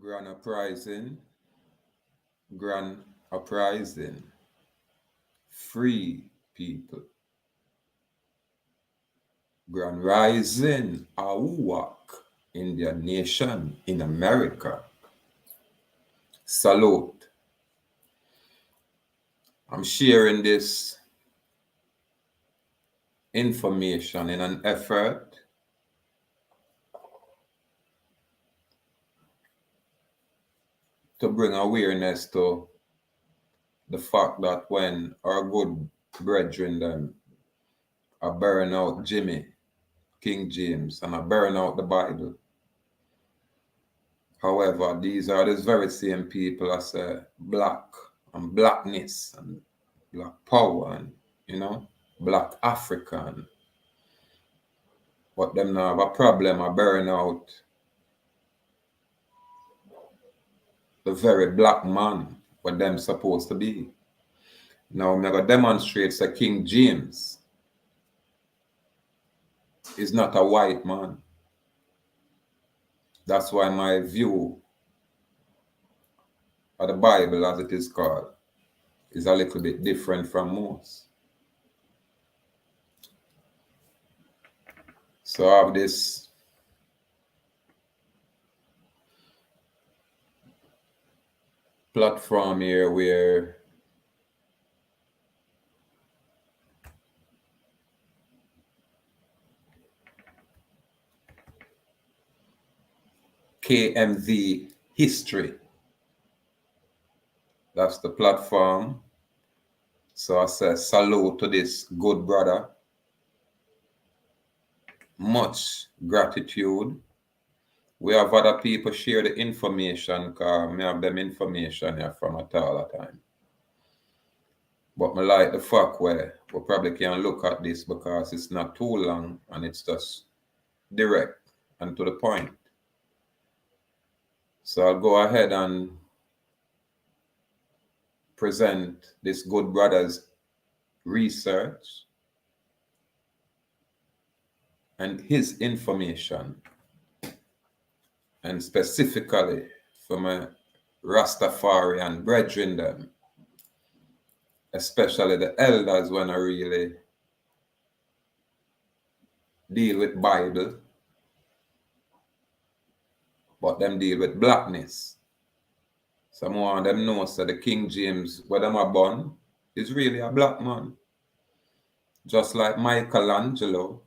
Grand uprising, grand uprising, free people. Grand rising, ahuuak, Indian nation in America. Salute. I'm sharing this information in an effort to bring awareness to the fact that when our good brethren them are burn out Jimmy, King James, and are burn out the Bible. However, these are the very same people as black and blackness and black power and, black African. But them now have a problem of burn out the very black man what them supposed to be. Now I'm going to demonstrate that King James is not a white man. That's why my view of the Bible, as it is called, is a little bit different from most. So I have this platform here where KMV History. That's the platform. So I say salute to this good brother. Much gratitude. We have other people share the information because I have them information here from at all the time. But I like the fact where we probably can look at this because it's not too long and it's just direct and to the point. So I'll go ahead and present this good brother's research and his information, and specifically for my Rastafarian brethren them, especially the elders when I really deal with Bible, but them deal with blackness. Some of them know that the King James, where them are born, is really a black man. Just like Michelangelo,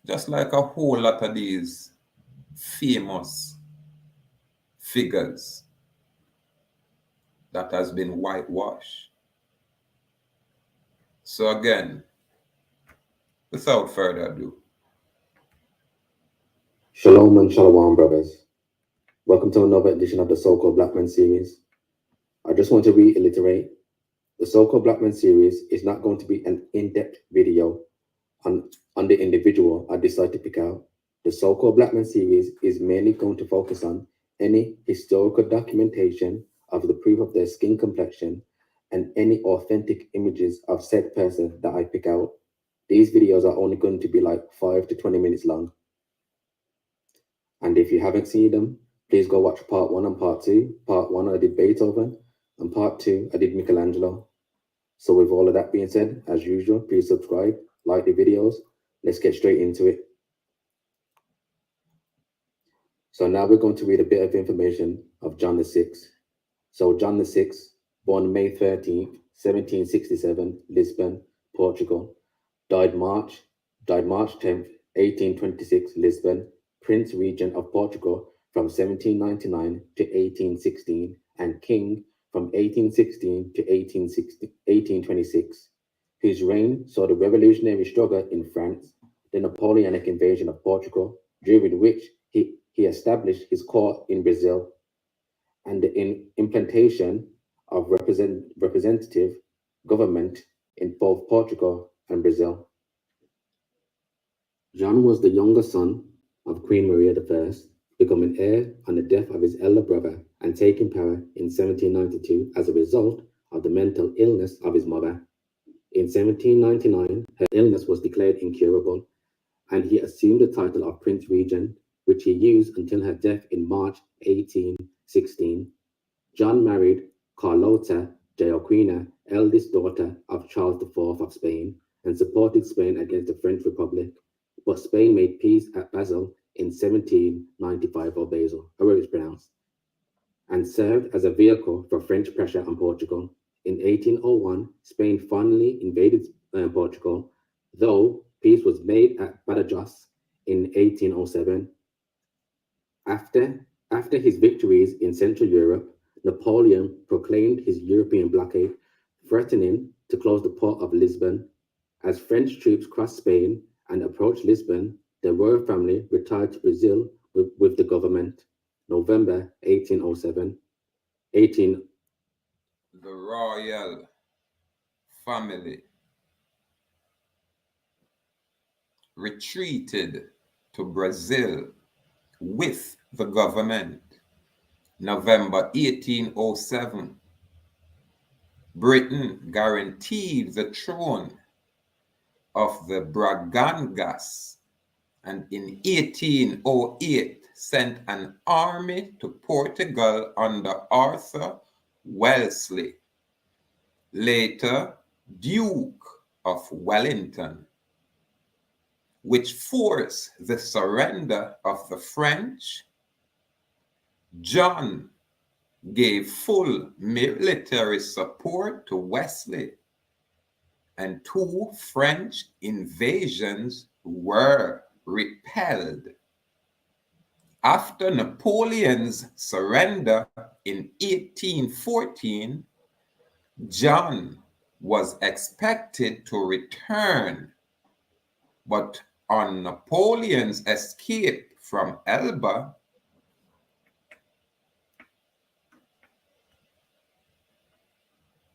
just like a whole lot of these famous figures that has been whitewashed. So again, without further ado. Shalom and shalom, brothers. Welcome to another edition of the So-Called Black Men series. I just want to reiterate, the So-Called Black Men series is not going to be an in-depth video on the individual I decide to pick out. The So-Called Black Men series is mainly going to focus on any historical documentation of the proof of their skin complexion and any authentic images of said person that I pick out. These videos are only going to be like 5 to 20 minutes long. And if you haven't seen them, please go watch part 1 and part 2. Part 1 I did Beethoven, and part 2 I did Michelangelo. So with all of that being said, as usual, please subscribe, like the videos. Let's get straight into it. So now we're going to read a bit of information of John the Sixth. So John the Sixth, born May 13th, 1767, Lisbon, Portugal. Died March 10th, 1826, Lisbon, Prince Regent of Portugal from 1799 to 1816, and King from 1816 to 1826, whose reign saw the revolutionary struggle in France, the Napoleonic invasion of Portugal, during which he established his court in Brazil, and the implantation of representative government in both Portugal and Brazil. John was the younger son of Queen Maria I, becoming heir on the death of his elder brother and taking power in 1792 as a result of the mental illness of his mother. In 1799, her illness was declared incurable, and he assumed the title of Prince Regent, which he used until her death in March 1816. John married Carlota de Oquina, eldest daughter of Charles IV of Spain, and supported Spain against the French Republic. But Spain made peace at Basel in 1795, or Basel, however it's pronounced, and served as a vehicle for French pressure on Portugal. In 1801, Spain finally invaded Portugal, though peace was made at Badajoz in 1807. After his victories in Central Europe, Napoleon proclaimed his European blockade, threatening to close the port of Lisbon. As French troops crossed Spain and approached Lisbon, the royal family retired to Brazil with the government. November 1807. The royal family retreated to Brazil with the government. November 1807. Britain guaranteed the throne of the Bragangas, and in 1808 sent an army to Portugal under Arthur Wellesley, later Duke of Wellington, which forced the surrender of the French. John gave full military support to Wesley, and 2 French invasions were repelled. After Napoleon's surrender in 1814, John was expected to return, but on Napoleon's escape from Elba,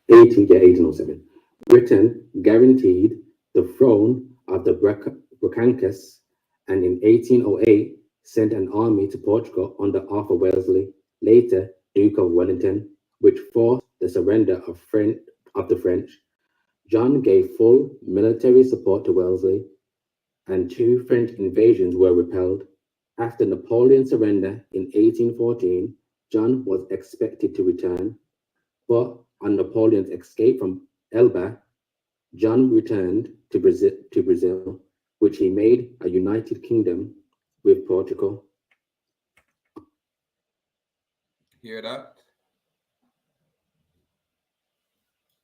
Yeah, 1807. Britain guaranteed the throne of the Bragangas, and in 1808 sent an army to Portugal under Arthur Wellesley, later Duke of Wellington, which forced the surrender of the French. John gave full military support to Wellesley, and 2 French invasions were repelled. After Napoleon's surrender in 1814, John was expected to return, but on Napoleon's escape from Elba, John returned to Brazil, which he made a united kingdom with Portugal. hear that?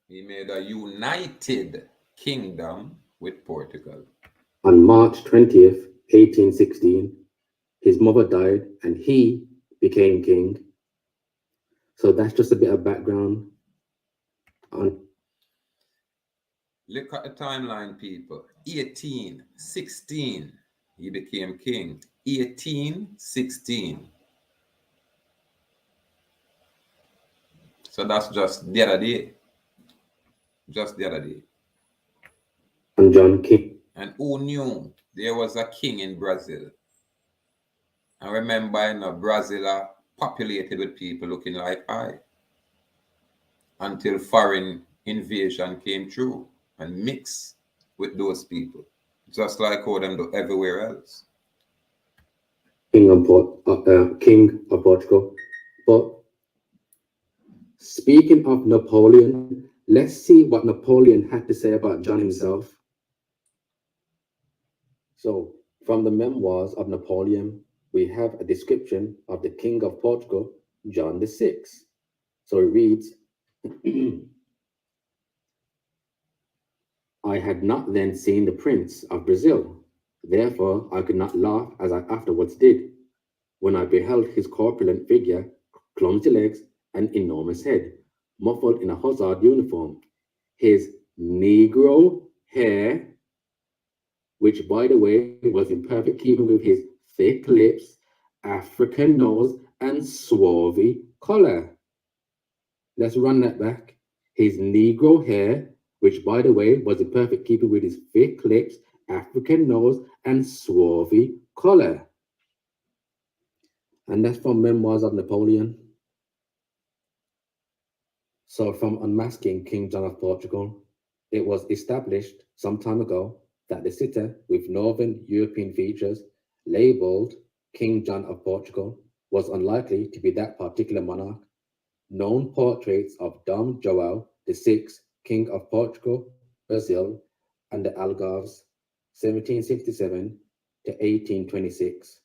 He made a united kingdom with Portugal. On March 20th, 1816, his mother died and he became king. So that's just a bit of background on. Look at the timeline, people. 1816, he became king. 1816. So that's just the other day. Just the other day. And John King. And who knew there was a king in Brazil? And remember, Brazil are populated with people looking like I, until foreign invasion came through and mixed with those people, just like how them do everywhere else. King of Portugal. But speaking of Napoleon, let's see what Napoleon had to say about John himself. So, from the memoirs of Napoleon, we have a description of the King of Portugal, John VI. So it reads, I had not then seen the Prince of Brazil, therefore I could not laugh as I afterwards did, when I beheld his corpulent figure, clumsy legs, and enormous head, muffled in a hussar uniform, his Negro hair, which, by the way, was in perfect keeping with his thick lips, African nose, and swarthy collar. Let's run that back. His Negro hair, which, by the way, was in perfect keeping with his thick lips, African nose, and swarthy collar. And that's from Memoirs of Napoleon. So, from Unmasking King John of Portugal, it was established some time ago that the sitter with Northern European features, labeled King John of Portugal, was unlikely to be that particular monarch. Known portraits of Dom João VI, King of Portugal, Brazil, and the Algarves, 1767 to 1826,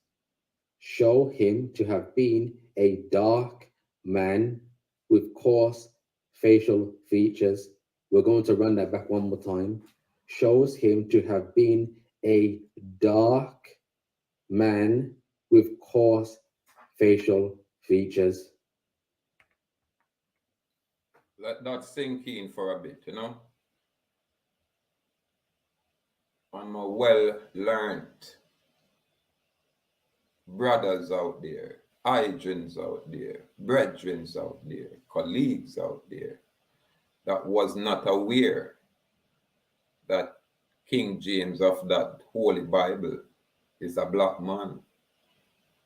show him to have been a dark man with coarse facial features. We're going to run that back one more time. Shows him to have been a dark man with coarse facial features. Let that sink in for a bit, you know. I'm a well-learned brothers out there, hygiens out there, brethrens out there, colleagues out there that was not aware that King James of that Holy Bible is a black man.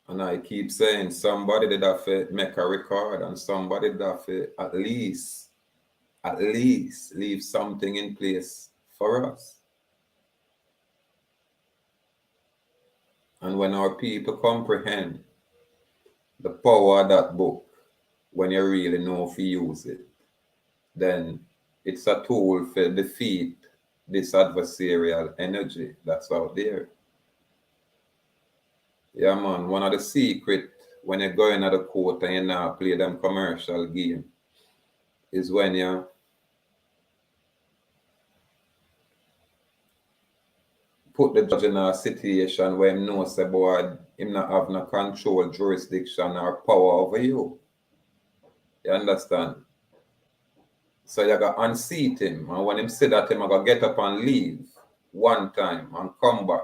And I keep saying somebody did have to make a record, and somebody did have to at least leave something in place for us. And when our people comprehend the power of that book, when you really know if you use it, then it's a tool for defeat this adversarial energy that's out there. Yeah, man, one of the secret when you go into the court and you now play them commercial game is when you put the judge in a situation where he knows say, boy, him not have no control, jurisdiction, or power over you. You understand? So you got to unseat him. And when him say that, him going to get up and leave one time and come back.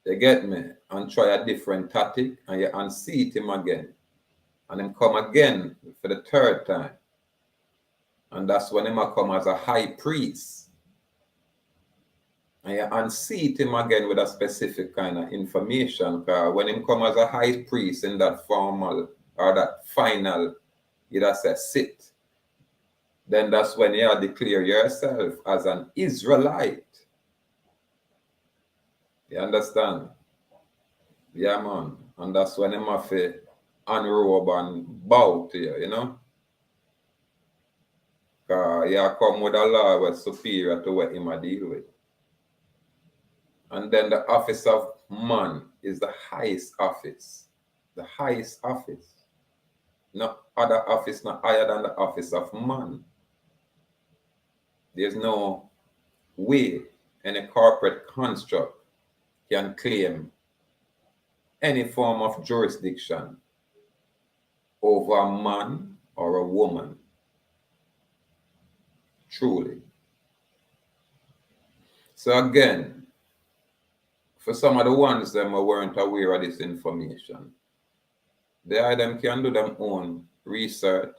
You get me? And try a different tactic, and you unseat him again. And him come again for the third time. And that's when him come as a high priest. And you unseat him again with a specific kind of information. Because when him come as a high priest in that formal or that final, you just say sit. Then that's when you declare yourself as an Israelite. You understand? Yeah, man. And that's when him have to unrobe and bow to you, you know? Because you come with a law that's superior to what him a deal with. And then the office of man is the highest office. The highest office. No other office not higher than the office of man. There's no way any corporate construct can claim any form of jurisdiction over a man or a woman. Truly. So again, for some of the ones that weren't aware of this information, them can do their own research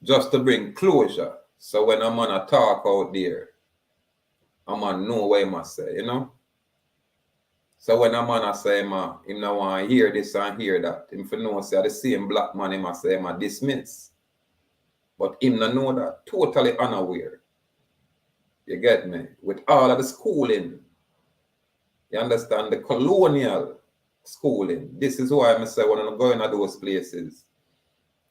just to bring closure. So when a man a talk out there, a man know what he must say, you know? So when a man a say him no want to hear this and hear that, him for know say the same black man him a say him a dismiss. But him no know that, totally unaware. You get me? With all of the schooling, you understand, the colonial schooling. This is why I say when I go into those places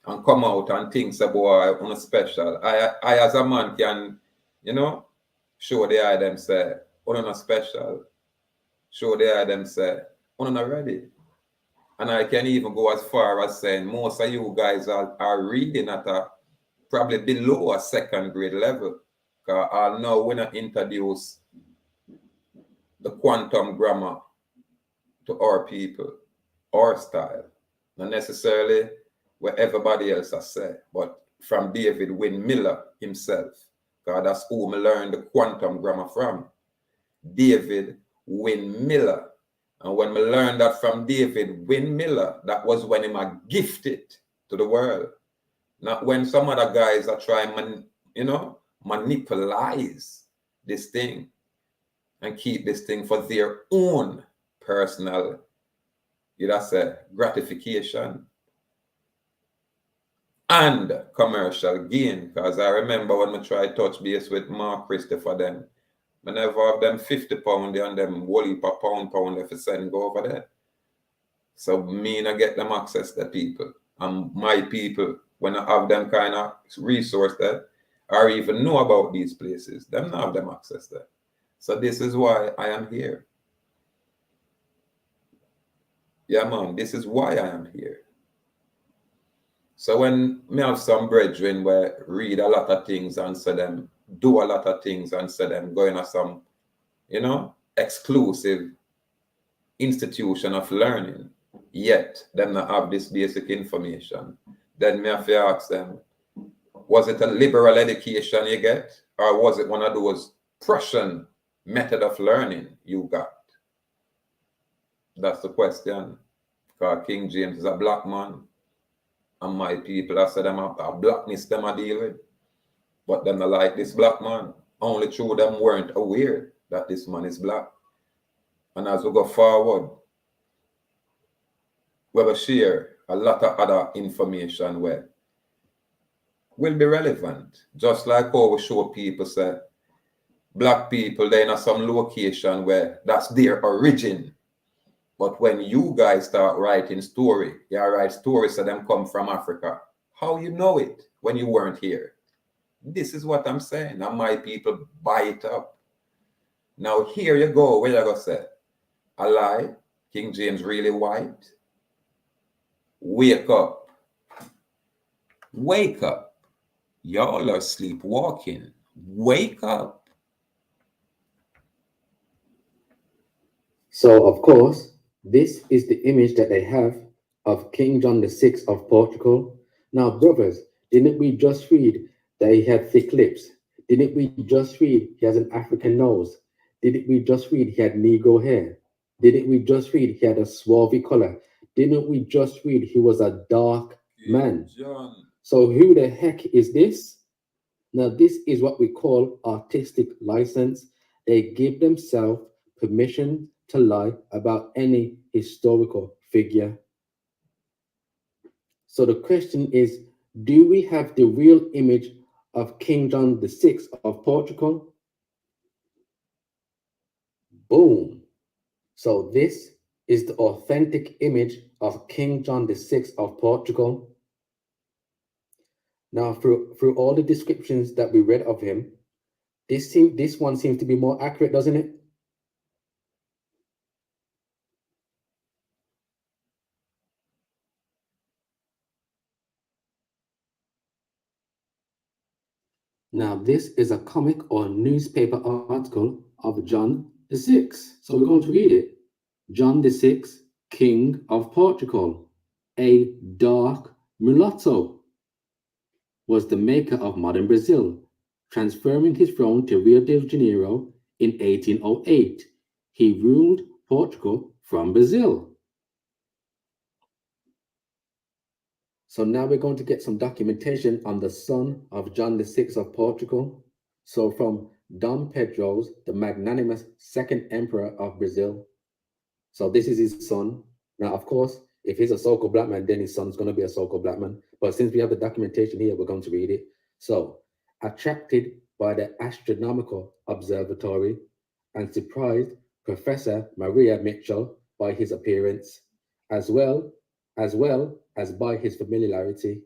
and come out and think say, boy, I'm special. I as a man can, you know, show the eye them say, I'm not special. Show the eye them say, I'm not ready. And I can even go as far as saying most of you guys are reading at a probably below a second grade level. Because I'll know when I introduce the quantum grammar to our people, our style. Not necessarily what everybody else has said, but from David Wynne Miller himself. Because that's who I learned the quantum grammar from. David Wynne Miller. And when I learned that from David Wynne Miller, that was when he gifted to the world. Not when some other guys are trying, monopolize this thing and keep this thing for their own personal, gratification and commercial gain. Because I remember when I tried touch base with Mark Christopher them, I never have them £50 and them whole heap of pound if I send go over there. So me not get them access to people. And my people, when I have them kind of resource that, or even know about these places, them not have them access there. So this is why I am here. Yeah, man, this is why I am here. So when me have some brethren where read a lot of things and say them, do a lot of things and say them going to some, exclusive institution of learning, yet them not have this basic information, then me have to ask them, was it a liberal education you get? Or was it one of those Prussian method of learning you got? That's the question. Because King James is a black man. And my people, I said them a blackness them I deal with. But them not like this black man. Only through them weren't aware that this man is black. And as we go forward, we will share a lot of other information where will be relevant. Just like how we show people say, black people, they're in some location where that's their origin. But when you guys start writing story, you write stories that them come from Africa. How you know it when you weren't here? This is what I'm saying. And my people buy it up. Now here you go. Where you go say? A lie. King James really white. Wake up. Wake up. Y'all are sleepwalking. Wake up. So, of course, this is the image that they have of King John VI of Portugal. Now, brothers, didn't we just read that he had thick lips? Didn't we just read he has an African nose? Didn't we just read he had Negro hair? Didn't we just read he had a swarthy color? Didn't we just read he was a dark man? John. So who the heck is this? Now, this is what we call artistic license. They give themselves permission to lie about any historical figure. So the question is, do we have the real image of King John VI of Portugal? Boom. So this is the authentic image of King John VI of Portugal. Now, through all the descriptions that we read of him, this one seems to be more accurate, doesn't it? Now, this is a comic or newspaper article of John VI. So we're going to read it. John VI, King of Portugal, a dark mulatto, was the maker of modern Brazil, transferring his throne to Rio de Janeiro in 1808. He ruled Portugal from Brazil. So now we're going to get some documentation on the son of John VI of Portugal. So from Dom Pedro's, the magnanimous second emperor of Brazil. So this is his son. Now, of course, if he's a so-called black man, then his son's going to be a so-called black man. But since we have the documentation here, we're going to read it. So, attracted by the astronomical observatory and surprised Professor Maria Mitchell by his appearance, as well as by his familiarity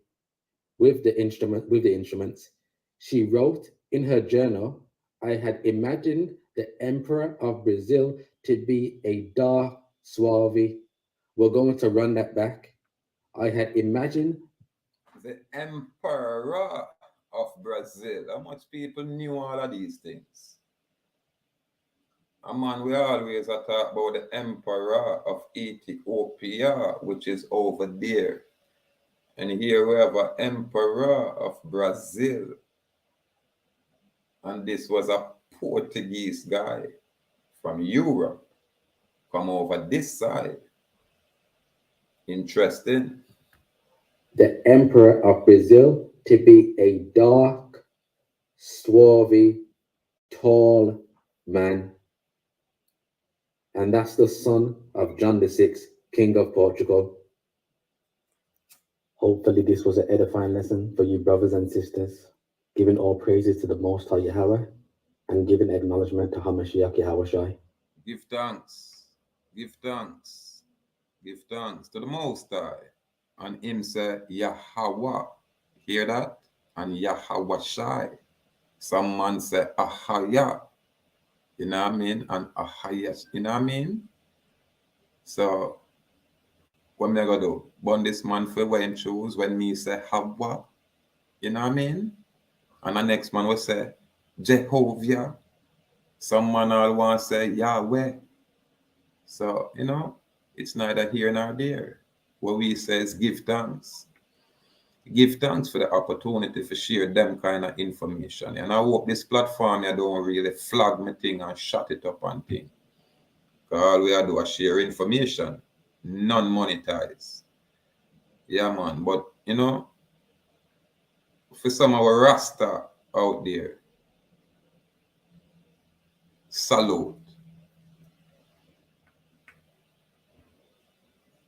with the instruments, she wrote in her journal, "I had imagined the Emperor of Brazil to be a dark, swarthy." We're going to run that back. I had imagined the Emperor of Brazil. How much people knew all of these things? Man, we always talk about the Emperor of Ethiopia, which is over there. And here we have an Emperor of Brazil. And this was a Portuguese guy from Europe come over this side. Interesting. the Emperor of Brazil to be a dark, swarthy, tall man. And that's the son of John VI, King of Portugal. Hopefully, this was an edifying lesson for you, brothers and sisters, giving all praises to the Most High Yahweh and giving acknowledgement to Hamashiach Yahushai. Give thanks. Give thanks. Give thanks to the Most High. And him say Yahweh. Hear that? And Yahweh Shai. Some man say Ahaya. You know what I mean? And Ahaya. You know what I mean? So what me gonna do? Burn this man for wearing shoes when me say Hawa. You know what I mean? And the next man will say Jehovah. Some man all want to say Yahweh. So, it's neither here nor there. What we say is give thanks. Give thanks for the opportunity to share them kind of information. And I hope this platform you don't really flag me thing and shut it up and thing. Because all we do is share information, non-monetized. Yeah, man. But, for some of our Rasta out there, salute.